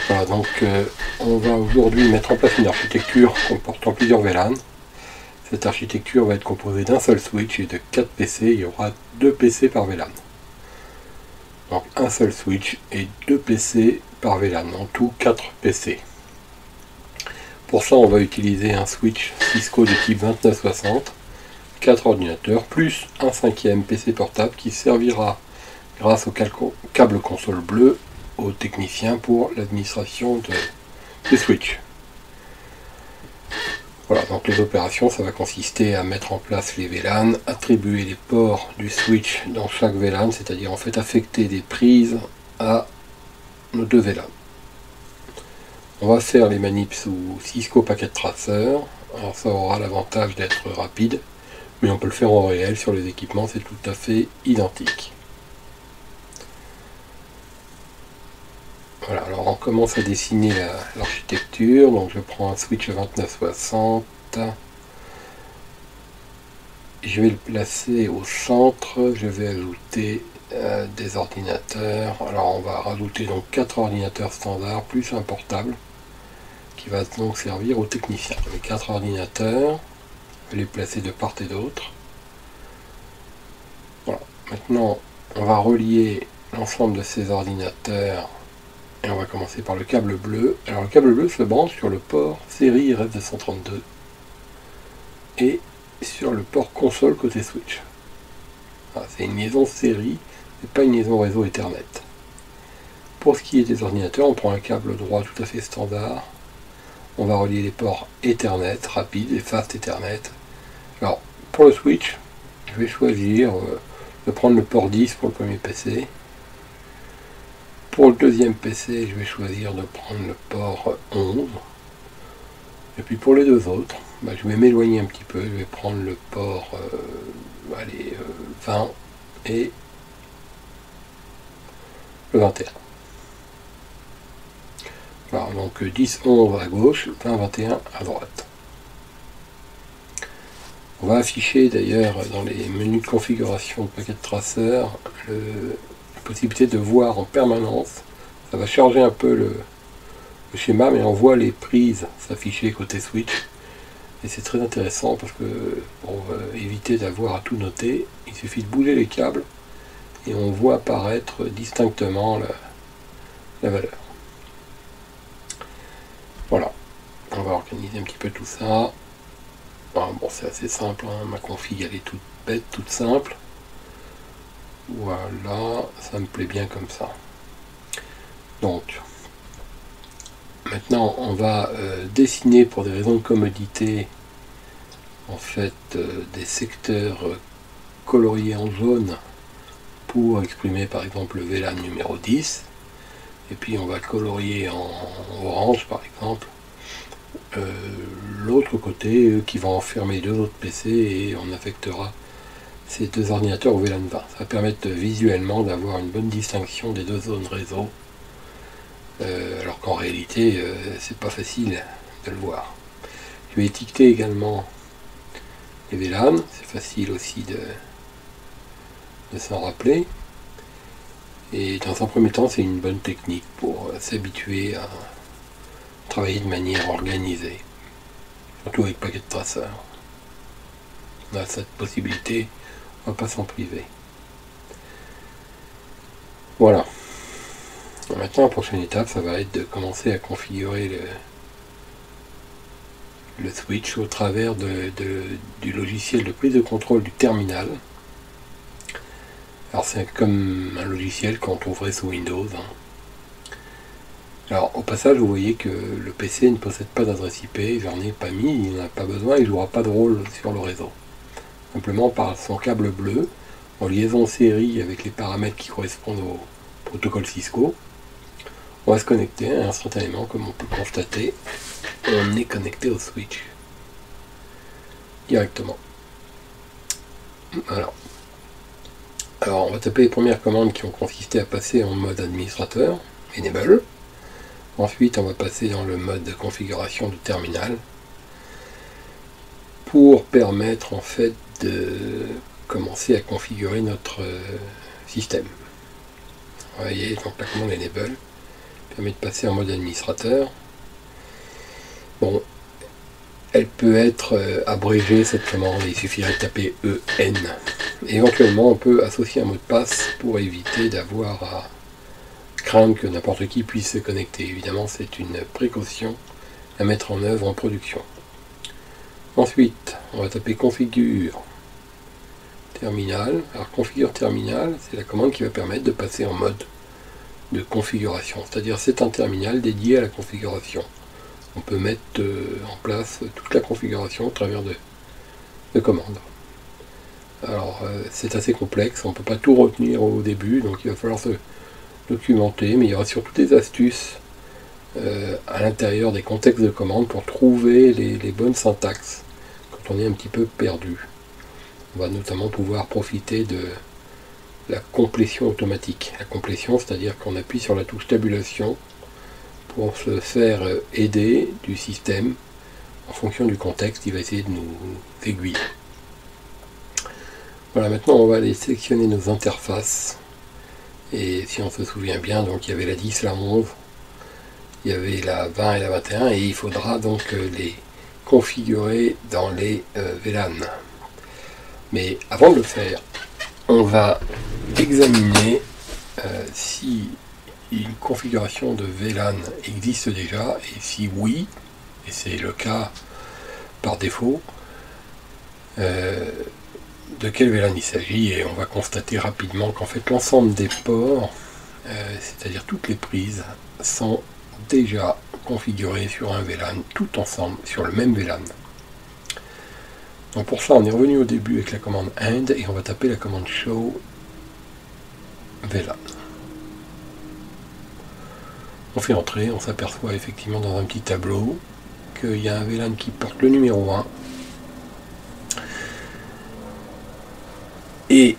Voilà, donc on va aujourd'hui mettre en place une architecture comportant plusieurs VLAN. Cette architecture va être composée d'un seul switch et de 4 PC. Il y aura 2 PC par VLAN. Donc un seul switch et 2 PC par VLAN, en tout 4 PC. Pour ça, on va utiliser un switch Cisco de type 2960, 4 ordinateurs, plus un 5e PC portable qui servira, grâce au câble console bleu, aux techniciens pour l'administration des switches. Voilà, donc les opérations, ça va consister à mettre en place les VLAN, attribuer les ports du switch dans chaque VLAN, c'est-à-dire en fait affecter des prises à nos 2 VLAN. On va faire les manips sous Cisco Packet Tracer. Alors ça aura l'avantage d'être rapide, mais on peut le faire en réel sur les équipements, c'est tout à fait identique. Voilà, alors on commence à dessiner l'architecture. Donc je prends un switch 2960. Je vais le placer au centre. Je vais ajouter des ordinateurs. Alors on va rajouter donc 4 ordinateurs standards plus un portable qui va donc servir aux techniciens. Les 4 ordinateurs, je vais les placer de part et d'autre. Voilà. Maintenant on va relier l'ensemble de ces ordinateurs. Et on va commencer par le câble bleu. Alors le câble bleu se branche sur le port série RF232 et sur le port console côté switch. C'est une liaison série et pas une liaison réseau Ethernet. Pour ce qui est des ordinateurs, on prend un câble droit tout à fait standard. On va relier les ports Ethernet rapide et fast Ethernet. Alors pour le switch, je vais choisir de prendre le port 10 pour le premier PC. Pour le deuxième PC, je vais choisir de prendre le port 11. Et puis pour les deux autres, je vais m'éloigner un petit peu. Je vais prendre le port 20 et le 21. Voilà, donc 10, 11 à gauche, 20, 21 à droite. On va afficher d'ailleurs dans les menus de configuration de Packet Tracer la possibilité de voir en permanence. Ça va charger un peu le schéma, mais on voit les prises s'afficher côté switch. Et c'est très intéressant parce que pour éviter d'avoir à tout noter, il suffit de bouger les câbles et on voit apparaître distinctement la valeur. Voilà, on va organiser un petit peu tout ça. Bon, c'est assez simple, hein. Ma config elle est toute bête, toute simple. Voilà, ça me plaît bien comme ça. Donc, maintenant on va dessiner pour des raisons de commodité en fait des secteurs coloriés en jaune pour exprimer par exemple le VLAN numéro 10. Et puis on va colorier en orange par exemple l'autre côté qui va enfermer 2 autres PC et on affectera ces 2 ordinateurs au VLAN 20. Ça va permettre visuellement d'avoir une bonne distinction des 2 zones réseau, alors qu'en réalité c'est pas facile de le voir. Je vais étiqueter également les VLAN, c'est facile aussi de s'en rappeler. Et dans un premier temps, c'est une bonne technique pour s'habituer à travailler de manière organisée, surtout avec Packet Tracer. On a cette possibilité, on ne va pas s'en priver. Voilà. Maintenant, la prochaine étape, ça va être de commencer à configurer le switch au travers du logiciel de prise de contrôle du terminal. Alors c'est comme un logiciel qu'on trouverait sous Windows. Alors au passage, vous voyez que le PC ne possède pas d'adresse IP, j'en ai pas mis, il n'en a pas besoin, il ne jouera pas de rôle sur le réseau. Simplement par son câble bleu, en liaison série avec les paramètres qui correspondent au protocole Cisco, on va se connecter instantanément, comme on peut constater, on est connecté au switch directement. Voilà. Alors on va taper les premières commandes qui ont consisté à passer en mode administrateur, Enable. Ensuite on va passer dans le mode de configuration du terminal pour permettre en fait de commencer à configurer notre système. Vous voyez, donc la commande Enable permet de passer en mode administrateur. Bon, elle peut être abrégée cette commande, il suffirait de taper EN. Éventuellement on peut associer un mot de passe pour éviter d'avoir à craindre que n'importe qui puisse se connecter. Évidemment c'est une précaution à mettre en œuvre en production. Ensuite on va taper configure terminal. Alors configure terminal, c'est la commande qui va permettre de passer en mode de configuration, c'est-à-dire c'est un terminal dédié à la configuration. On peut mettre en place toute la configuration au travers de commandes. Alors c'est assez complexe, on ne peut pas tout retenir au début, donc il va falloir se documenter, mais il y aura surtout des astuces à l'intérieur des contextes de commandes pour trouver les bonnes syntaxes quand on est un petit peu perdu. On va notamment pouvoir profiter de la complétion automatique. La complétion, c'est-à-dire qu'on appuie sur la touche tabulation pour se faire aider du système en fonction du contexte, il va essayer de nous aiguiller. Voilà, maintenant on va aller sélectionner nos interfaces. Et si on se souvient bien, donc il y avait la 10, la 11, il y avait la 20 et la 21, et il faudra donc les configurer dans les VLAN. Mais avant de le faire, on va examiner si une configuration de VLAN existe déjà, et si oui, et c'est le cas par défaut, de quel VLAN il s'agit, et on va constater rapidement qu'en fait l'ensemble des ports, c'est-à-dire toutes les prises, sont déjà configurées sur un VLAN, tout ensemble, sur le même VLAN. Donc pour ça on est revenu au début avec la commande AND, et on va taper la commande show VLAN. On fait entrer, on s'aperçoit effectivement dans un petit tableau qu'il y a un VLAN qui porte le numéro 1. Et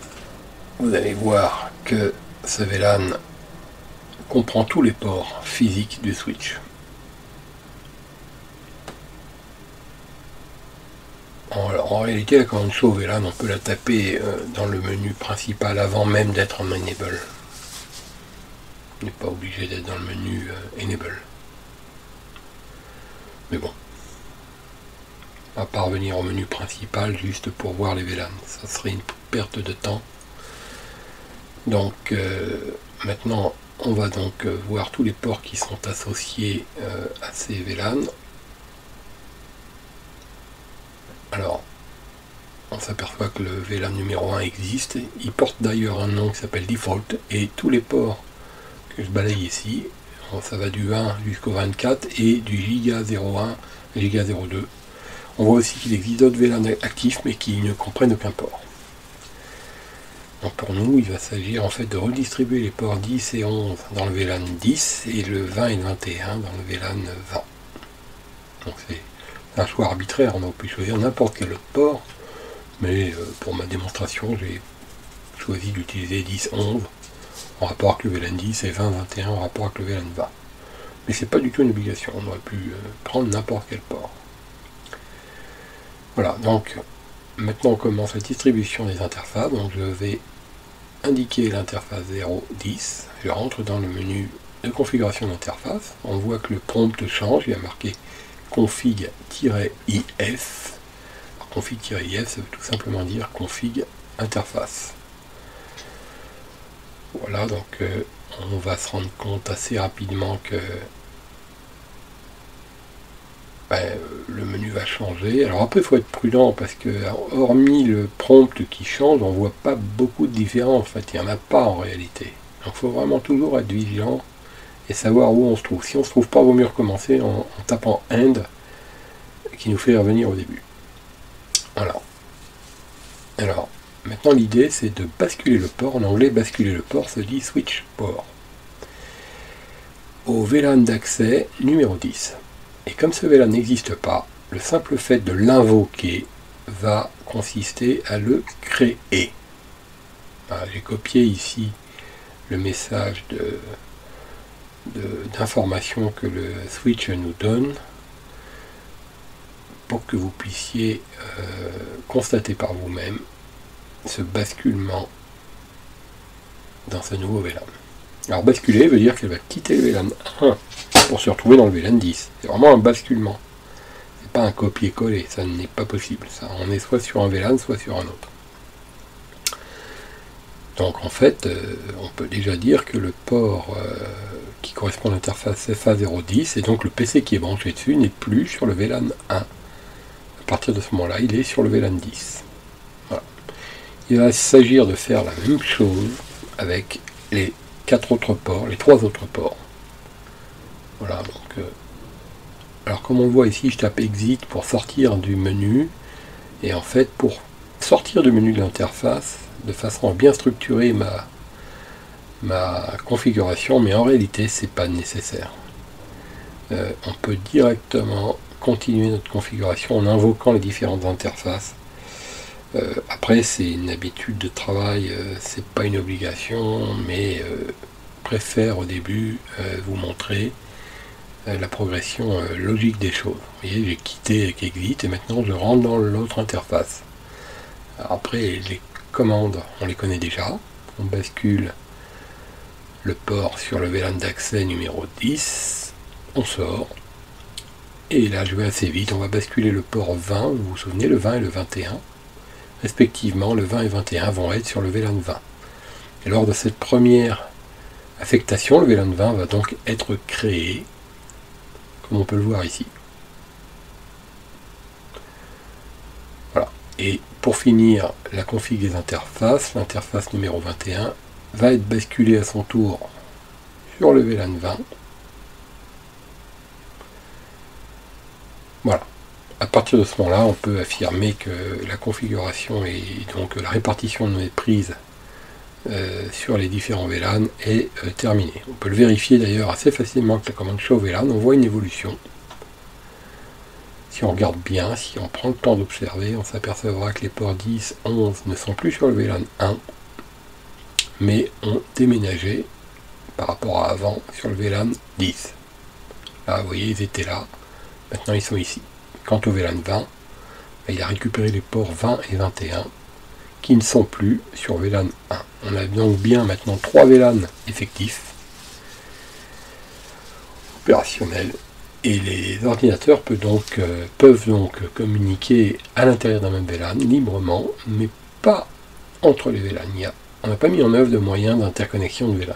vous allez voir que ce VLAN comprend tous les ports physiques du switch. Alors, en réalité, la commande show VLAN, on peut la taper dans le menu principal avant même d'être en Enable. On n'est pas obligé d'être dans le menu Enable. Mais bon, on va pas revenir au menu principal juste pour voir les VLAN. Ça serait une perte de temps. Donc maintenant, on va donc voir tous les ports qui sont associés à ces VLAN. Alors, on s'aperçoit que le VLAN numéro 1 existe. Il porte d'ailleurs un nom qui s'appelle Default, et tous les ports que je balaye ici, ça va du 1 jusqu'au 24 et du giga 01, giga 02. On voit aussi qu'il existe d'autres VLAN actifs mais qui ne comprennent aucun port. Donc pour nous, il va s'agir en fait de redistribuer les ports 10 et 11 dans le VLAN 10 et le 20 et le 21 dans le VLAN 20. Donc c'est un choix arbitraire, on aurait pu choisir n'importe quel autre port, mais pour ma démonstration, j'ai choisi d'utiliser 10-11 en rapport avec le VLAN 10 et 20-21 en rapport avec le VLAN 20. Mais c'est pas du tout une obligation, on aurait pu prendre n'importe quel port. Voilà, donc maintenant on commence la distribution des interfaces. Donc je vais indiquer l'interface 0.10, je rentre dans le menu de configuration d'interface, on voit que le prompt change, il y a marqué config-if. Config-if, ça veut tout simplement dire config interface. Voilà, donc on va se rendre compte assez rapidement que le menu va changer. Alors après, il faut être prudent parce que, hormis le prompt qui change, on voit pas beaucoup de différence. En fait, il n'y en a pas en réalité. Donc il faut vraiment toujours être vigilant et savoir où on se trouve. Si on ne se trouve pas, il vaut mieux recommencer en tapant AND, qui nous fait revenir au début. Voilà. Alors, maintenant l'idée c'est de basculer le port. En anglais, basculer le port se dit switch port au VLAN d'accès numéro 10. Et comme ce VLAN n'existe pas, le simple fait de l'invoquer va consister à le créer. Voilà, j'ai copié ici le message d'information que le switch nous donne pour que vous puissiez constater par vous-même ce basculement dans ce nouveau VLAN. Alors basculer veut dire qu'elle va quitter le VLAN 1 pour se retrouver dans le VLAN 10. C'est vraiment un basculement. C'est pas un copier-coller, ça n'est pas possible. Ça, on est soit sur un VLAN, soit sur un autre. Donc en fait, on peut déjà dire que le port qui correspond à l'interface FA010, et donc le PC qui est branché dessus, n'est plus sur le VLAN 1. À partir de ce moment-là, il est sur le VLAN 10. Voilà. Il va s'agir de faire la même chose avec les 4 autres ports, les 3 autres ports. Voilà, donc... alors comme on le voit ici, je tape Exit pour sortir du menu, et en fait, pour sortir du menu de l'interface, de façon à bien structurer ma configuration, mais en réalité, c'est pas nécessaire. On peut directement continuer notre configuration en invoquant les différentes interfaces. Après, c'est une habitude de travail, c'est pas une obligation, mais préfère au début vous montrer la progression logique des choses. Vous voyez, j'ai quitté avec Exit et maintenant je rentre dans l'autre interface. Alors après, les commandes, on les connaît déjà. On bascule le port sur le VLAN d'accès numéro 10, on sort, et là je vais assez vite, on va basculer le port 20, vous vous souvenez, le 20 et le 21, respectivement, le 20 et 21 vont être sur le VLAN 20. Et lors de cette première affectation, le VLAN 20 va donc être créé, comme on peut le voir ici. Voilà. Et pour finir la config des interfaces, l'interface numéro 21 va être basculée à son tour sur le VLAN 20. Voilà. À partir de ce moment-là, on peut affirmer que la configuration et donc la répartition de mes prises sur les différents VLAN est terminée. On peut le vérifier d'ailleurs assez facilement avec la commande show VLAN, on voit une évolution. Si on regarde bien, si on prend le temps d'observer, on s'apercevra que les ports 10, 11 ne sont plus sur le VLAN 1, mais ont déménagé par rapport à avant sur le VLAN 10. Là, vous voyez, ils étaient là, maintenant ils sont ici. Quant au VLAN 20, il a récupéré les ports 20 et 21 qui ne sont plus sur VLAN 1. On a donc bien maintenant 3 VLAN effectifs, opérationnels, et les ordinateurs peuvent donc communiquer à l'intérieur d'un même VLAN librement, mais pas entre les VLAN. On n'a pas mis en œuvre de moyens d'interconnexion de VLAN.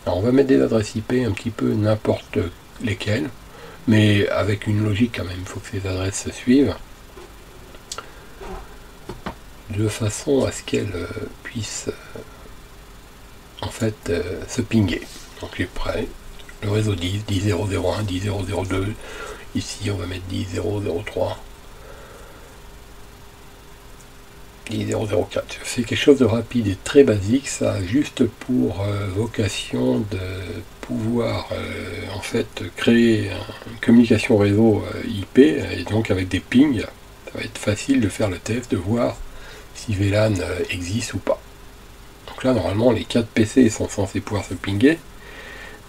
Alors on va mettre des adresses IP un petit peu n'importe lesquelles, mais avec une logique quand même. Il faut que ces adresses se suivent, de façon à ce qu'elles puissent en fait se pinguer. Donc j'ai prêt le réseau 10, 10.0.0.1, 10.0.0.2, ici on va mettre 10.0.0.3, 10.0.0.4. Je fais quelque chose de rapide et très basique, ça a juste pour vocation de pouvoir en fait créer une communication réseau IP, et donc avec des pings, ça va être facile de faire le test, de voir si VLAN existe ou pas. Donc là normalement les 4 PC sont censés pouvoir se pinguer,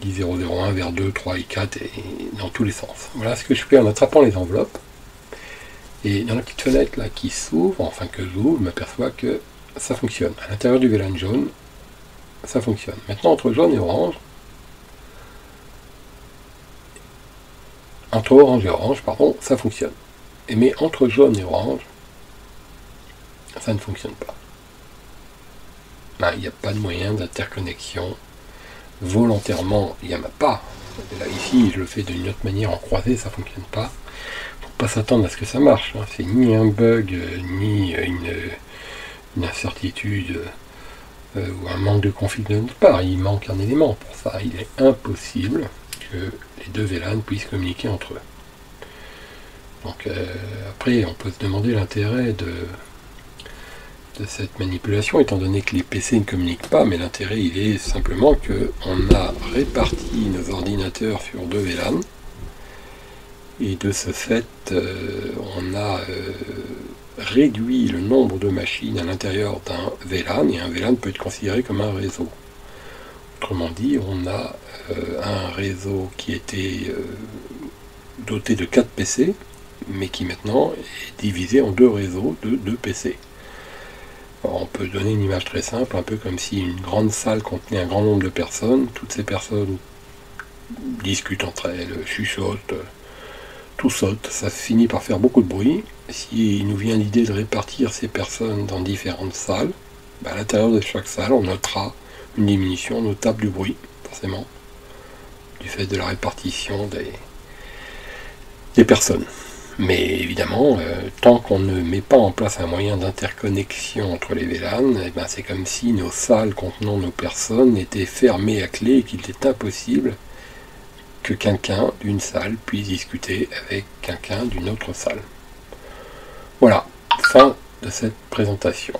10.0.0.1 vers 2, 3 et 4 et dans tous les sens. Voilà ce que je fais en attrapant les enveloppes. Et dans la petite fenêtre là qui s'ouvre, enfin que j'ouvre, je m'aperçois que ça fonctionne. À l'intérieur du VLAN jaune, ça fonctionne. Maintenant entre jaune et orange, pardon, ça fonctionne. Mais entre jaune et orange, ça ne fonctionne pas. Il n'y a pas de moyen d'interconnexion. Volontairement, il n'y en a pas. Là, ici, je le fais d'une autre manière en croisé, ça ne fonctionne pas. Il ne faut pas s'attendre à ce que ça marche. C'est ni un bug, ni une incertitude ou un manque de config de notre part. Il manque un élément pour ça. Il est impossible que les deux VLAN puissent communiquer entre eux. Donc après, on peut se demander l'intérêt de cette manipulation, étant donné que les PC ne communiquent pas, mais l'intérêt il est simplement qu'on a réparti nos ordinateurs sur deux VLAN, et de ce fait on a réduit le nombre de machines à l'intérieur d'un VLAN, et un VLAN peut être considéré comme un réseau. Autrement dit, on a un réseau qui était doté de 4 PC, mais qui maintenant est divisé en deux réseaux de 2 PC. Alors, on peut donner une image très simple, un peu comme si une grande salle contenait un grand nombre de personnes. Toutes ces personnes discutent entre elles, chuchotent, tout saute, ça finit par faire beaucoup de bruit. S'il nous vient l'idée de répartir ces personnes dans différentes salles, à l'intérieur de chaque salle, on notera une diminution notable du bruit, forcément, du fait de la répartition des personnes. Mais évidemment, tant qu'on ne met pas en place un moyen d'interconnexion entre les VLAN, c'est comme si nos salles contenant nos personnes étaient fermées à clé et qu'il était impossible que quelqu'un d'une salle puisse discuter avec quelqu'un d'une autre salle. Voilà, fin de cette présentation.